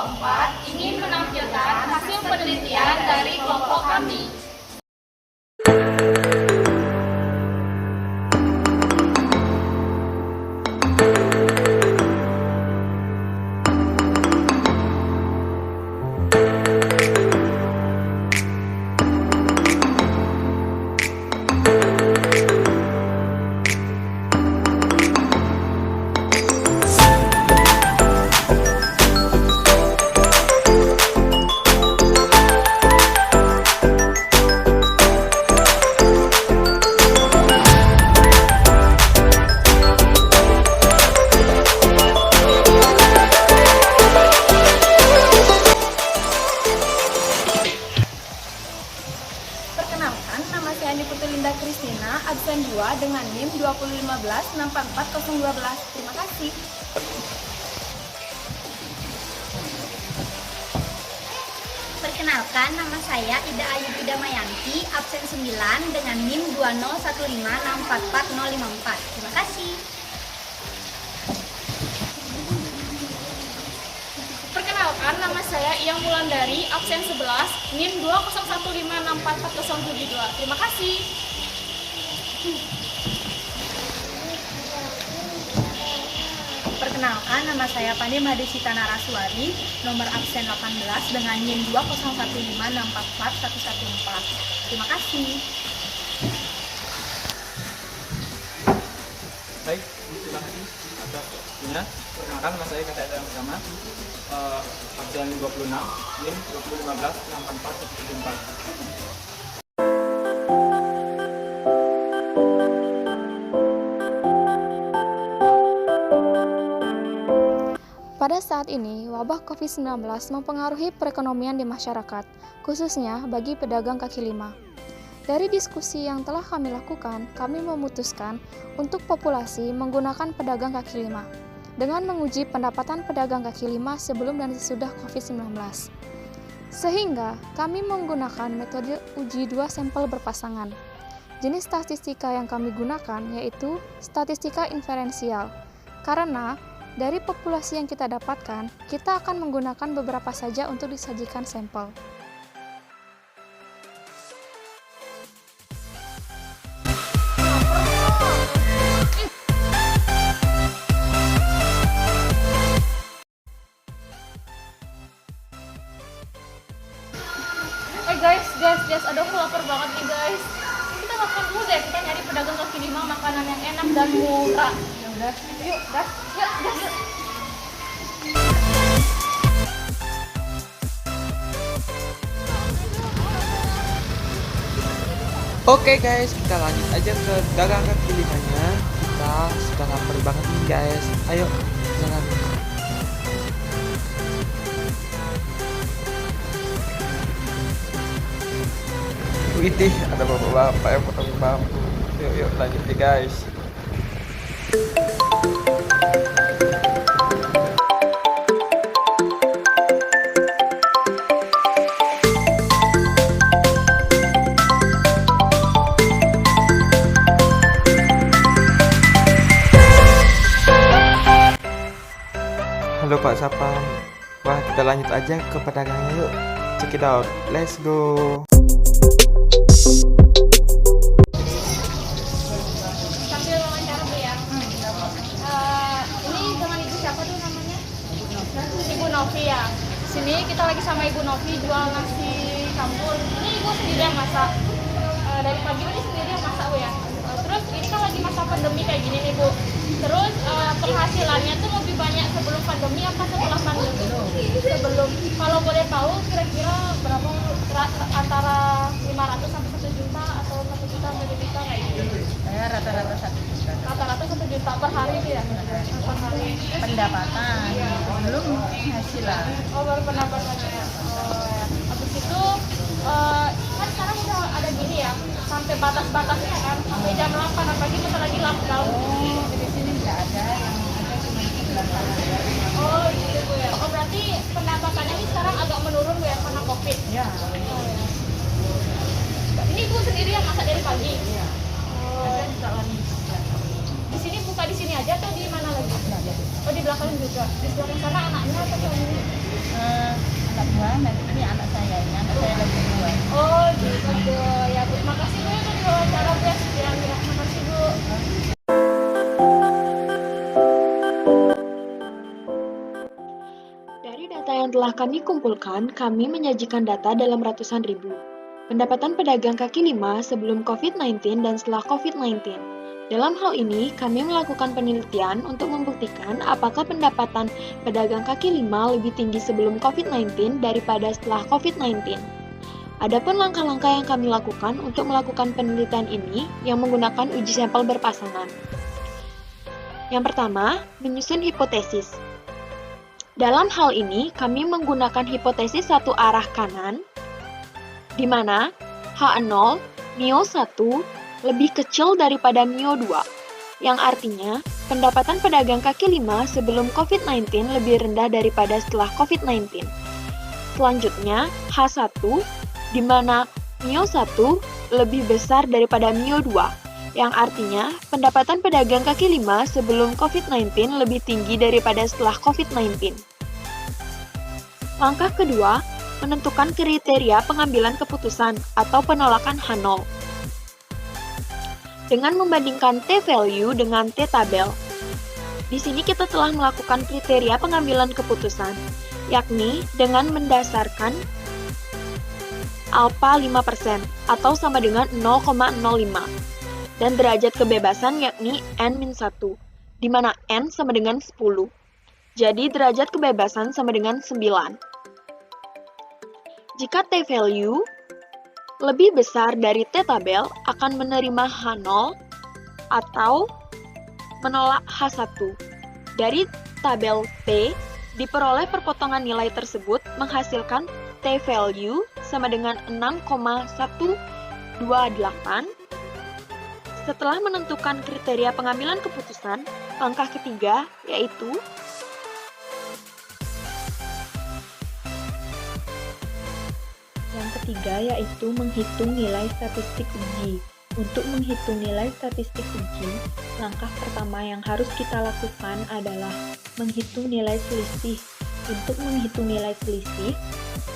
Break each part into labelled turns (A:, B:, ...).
A: kelompok 4 ingin menampilkan hasil penelitian dari kelompok kami.
B: Perkenalkan, nama saya Andi Putri Linda Kristina, absen 2 dengan NIM 201564412. Terima kasih.
C: Perkenalkan, nama saya Ida Ayu Pidamayanti, absen 9 dengan NIM 201564454. Terima kasih.
A: Perkenalkan, nama saya Iyang Wulandari, absen 11, NIM 201564472. Terima kasih.
B: Perkenalkan, nama saya Pani Madisita Naraswari, nomor absen 18 dengan NIM 20156441114. Terima kasih.
D: Baik, terima kasih atas waktunya. Perkenalkan, nama saya Kata Edam Bersama, absen 26, NIM 201564414.
E: Pada saat ini, wabah COVID-19 mempengaruhi perekonomian di masyarakat, khususnya bagi pedagang kaki lima. Dari diskusi yang telah kami lakukan, kami memutuskan untuk populasi menggunakan pedagang kaki lima, dengan menguji pendapatan pedagang kaki lima sebelum dan sesudah COVID-19. Sehingga, kami menggunakan metode uji 2 sampel berpasangan. Jenis statistika yang kami gunakan yaitu statistika inferensial, karena dari populasi yang kita dapatkan, kita akan menggunakan beberapa saja untuk disajikan sampel.
A: Guys, aduh aku lapar banget nih guys. Kita makan dulu deh, kita nyari pedagang kaki lima makanan yang enak dan murah. Ya udah, yuk, gas, yuk.
F: Oke guys, kita lanjut aja ke dagang kaki limanya. Kita sudah lapar banget nih guys. Ayo, jalan. Widih, ada bapak-bapak yang potong bambu. Yuk, lanjut nih guys. Halo Pak Sapam. Wah, kita lanjut aja ke pedagangnya yuk. Check it out. Let's go.
A: Sambil wawancara Bu ya. Ini dengan Ibu siapa tuh namanya? Ibu Novi ya. Sini kita lagi sama Ibu Novi jual nasi campur. Ini Ibu sendiri yang masak. Dari pagi ini sendiri yang masak Bu ya. Terus ini kan lagi masa pandemi kayak gini nih Bu. Terus penghasilannya tuh lebih banyak sebelum pandemi apa setelah pandemi? Sebelum. Kalau boleh tahu kira-kira berapa antara 500 sampai 1 juta atau 1 juta sampai 2 juta kayak gitu?
B: Saya rata-rata 1 juta.
A: Rata-rata 1 juta per hari itu ya? Per hari.
B: Pendapatan, belum penghasilan.
A: Oh, baru pendapatannya ya. Oh, ya. Habis itu kan sekarang udah ada gini ya, sampai batas-batasnya kan, sampai jam 8, apalagi bentar lagi lockdown.
B: Di sini nggak ada, yang ada cuma 9
A: Oh gitu Bu ya. Oh berarti pendapatannya ini sekarang agak menurun Bu ya karena COVID.
B: ya.
A: Oh, ya. Ini Bu sendiri yang masak dari pagi?
B: Iya.
A: Oh.
B: Ada
A: Di sini buka di sini aja atau di mana lagi? Oh di belakang juga. Di belakang sana anaknya atau suaminya?
B: anak buah, nanti ini anak saya lagi dua.
A: Oh gitu ya Bu. Makasih Bu ya udah diwawancara Bu ya. Makasih Bu.
E: Dari data yang telah kami kumpulkan, kami menyajikan data dalam ratusan ribu. Pendapatan pedagang kaki lima sebelum COVID-19 dan setelah COVID-19. Dalam hal ini, kami melakukan penelitian untuk membuktikan apakah pendapatan pedagang kaki lima lebih tinggi sebelum COVID-19 daripada setelah COVID-19. Adapun langkah-langkah yang kami lakukan untuk melakukan penelitian ini yang menggunakan uji sampel berpasangan. Yang pertama, menyusun hipotesis. Dalam hal ini, kami menggunakan hipotesis satu arah kanan, di mana H0, Mio 1 lebih kecil daripada Mio 2, yang artinya pendapatan pedagang kaki lima sebelum COVID-19 lebih rendah daripada setelah COVID-19. Selanjutnya, H1, di mana Mio 1 lebih besar daripada Mio 2, yang artinya pendapatan pedagang kaki lima sebelum COVID-19 lebih tinggi daripada setelah COVID-19. Langkah kedua, menentukan kriteria pengambilan keputusan atau penolakan H0. Dengan membandingkan T-value dengan T-tabel. Di sini kita telah melakukan kriteria pengambilan keputusan, yakni dengan mendasarkan alpha 5% atau sama dengan 0,05 dan derajat kebebasan yakni N-1, di mana N sama dengan 10. Jadi derajat kebebasan sama dengan 9. Jika T-value lebih besar dari T-tabel akan menerima H0 atau menolak H1. Dari tabel T, diperoleh perpotongan nilai tersebut menghasilkan T-value sama dengan 6,128. Setelah menentukan kriteria pengambilan keputusan, langkah ketiga yaitu
B: menghitung nilai statistik uji. Untuk menghitung nilai statistik uji, langkah pertama yang harus kita lakukan adalah menghitung nilai selisih. Untuk menghitung nilai selisih,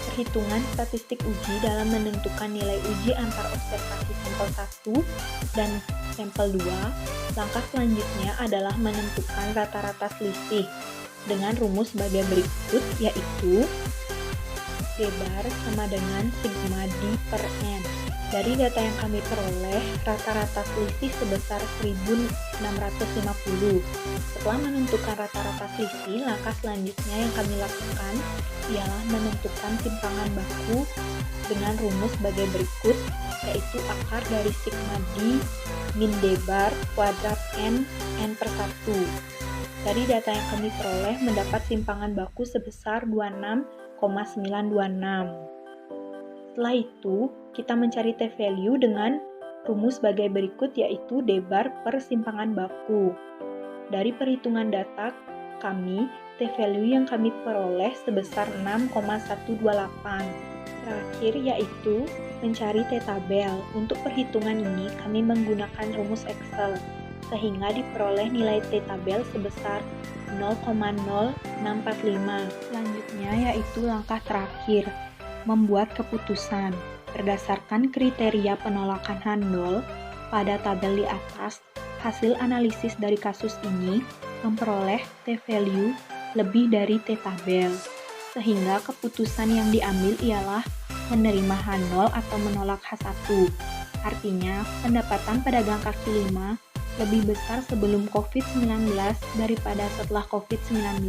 B: perhitungan statistik uji dalam menentukan nilai uji antar observasi sampel 1 dan sampel 2. Langkah selanjutnya adalah menentukan rata-rata selisih dengan rumus sebagai berikut, yaitu D bar sama dengan sigma D per N. Dari data yang kami peroleh, rata-rata selisih sebesar 1650. Setelah menentukan rata-rata selisih, langkah selanjutnya yang kami lakukan ialah menentukan timpangan baku dengan rumus sebagai berikut, yaitu akar dari sigma D min D bar kuadrat N per 1. Dari data yang kami peroleh mendapat timpangan baku sebesar 26,926. Setelah itu, kita mencari T-value dengan rumus sebagai berikut, yaitu D bar per simpangan baku. Dari perhitungan data kami, T-value yang kami peroleh sebesar 6,128. Terakhir yaitu mencari T-tabel. Untuk perhitungan ini, kami menggunakan rumus Excel, sehingga diperoleh nilai T-tabel sebesar 0,0645. Selanjutnya yaitu langkah terakhir, membuat keputusan. Berdasarkan kriteria penolakan H0 pada tabel di atas, hasil analisis dari kasus ini memperoleh T-value lebih dari T-tabel, sehingga keputusan yang diambil ialah menerima H0 atau menolak H1. Artinya, pendapatan pedagang kaki lima lebih besar sebelum COVID-19 daripada setelah COVID-19,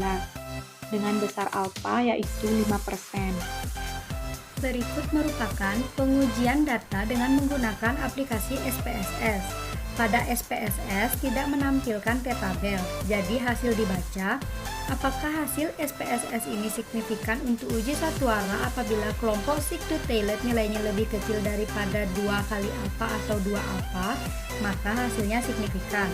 B: dengan besar alfa yaitu 5%.
C: Berikut merupakan pengujian data dengan menggunakan aplikasi SPSS. Pada SPSS tidak menampilkan T-tabel, jadi hasil dibaca. Apakah hasil SPSS ini signifikan untuk uji satu arah apabila kelompok stick to tailed nilainya lebih kecil daripada 2 kali alfa atau 2 alfa, maka hasilnya signifikan.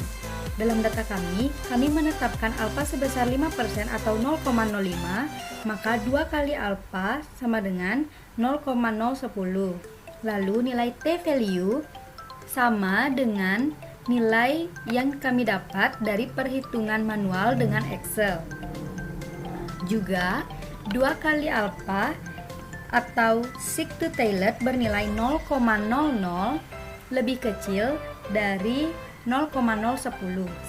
C: Dalam data kami menetapkan alfa sebesar 5% atau 0,05, maka 2 kali alfa sama dengan 0,010. Lalu nilai T-value sama dengan nilai yang kami dapat dari perhitungan manual dengan Excel. Juga 2 kali alfa atau Six-to-Tailed bernilai 0,00 lebih kecil dari 0,010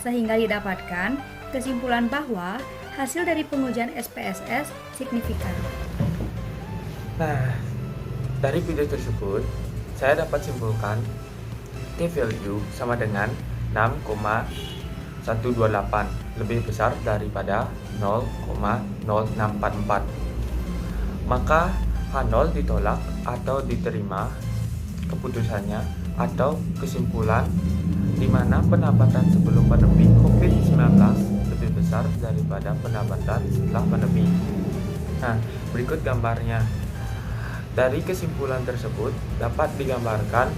C: sehingga didapatkan kesimpulan bahwa hasil dari pengujian SPSS signifikan.
F: Nah, dari video tersebut saya dapat simpulkan T-value sama dengan 6,128 lebih besar daripada 0,0644. Maka H0 ditolak atau diterima keputusannya atau kesimpulan di mana pendapatan sebelum pandemi COVID-19 lebih besar daripada pendapatan setelah pandemi. Nah, berikut gambarnya. Dari kesimpulan tersebut dapat digambarkan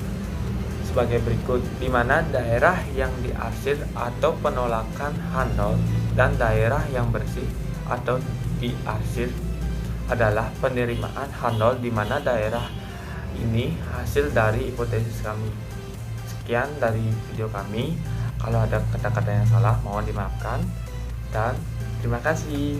F: sebagai berikut, di mana daerah yang diarsir atau penolakan H0 dan daerah yang bersih atau diarsir adalah penerimaan H0, di mana daerah ini hasil dari hipotesis kami. Sekian dari video kami. Kalau ada kata-kata yang salah mohon dimaafkan dan terima kasih.